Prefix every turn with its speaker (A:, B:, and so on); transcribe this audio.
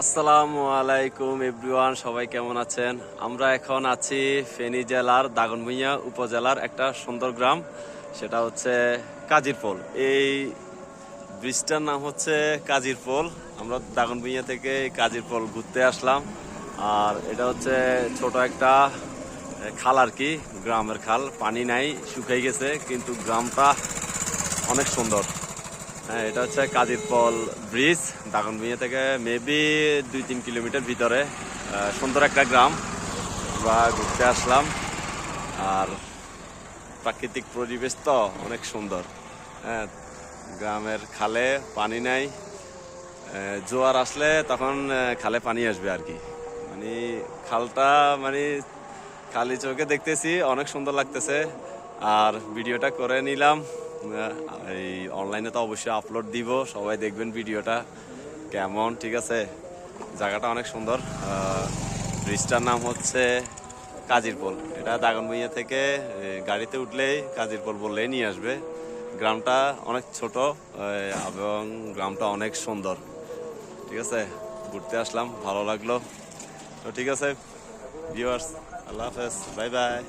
A: আসসালামু আলাইকুম এভরিওয়ান, সবাই কেমন আছেন? আমরা এখন আছি ফেনী জেলার দাগনভূঞা উপজেলার একটা সুন্দর গ্রাম, সেটা হচ্ছে কাজিরপোল। এই ব্রিজটার নাম হচ্ছে কাজিরপোল। আমরা দাগনভূঞা থেকে কাজিরপোল ঘুরতে আসলাম। আর এটা হচ্ছে ছোট একটা খাল আর কি, গ্রামের খাল। পানি নাই, শুকিয়ে গেছে, কিন্তু গ্রামটা অনেক সুন্দর। হ্যাঁ, এটা হচ্ছে কাজিরপল ব্রিজ, দাগনভূঞা থেকে মেবি 2-3 কিলোমিটার ভিতরে। সুন্দর একটা গ্রাম, আমরা ঘুরতে আসলাম। আর প্রাকৃতিক পরিবেশ তো অনেক সুন্দর। হ্যাঁ, গ্রামের খালে পানি নাই, জোয়ার আসলে তখন খালে পানি আসবে আর কি। মানে খালটা মানে খালি চোখে দেখতেছি, অনেক সুন্দর লাগতেছে। আর ভিডিওটা করে নিলাম, এই অনলাইনে তো অবশ্যই আপলোড দিব, সবাই দেখবেন ভিডিওটা কেমন। ঠিক আছে, জায়গাটা অনেক সুন্দর। ব্রিজটার নাম হচ্ছে কাজিরপোল। এটা দাগনভূঞা থেকে গাড়িতে উঠলেই কাজিরপোল বললেই নিয়ে আসবে। গ্রামটা অনেক ছোট এবং গ্রামটা অনেক সুন্দর। ঠিক আছে, ঘুরতে আসলাম, ভালো লাগলো। তো ঠিক আছে ভিউয়ার্স, আল্লাহ হাফেজ, বাই বাই।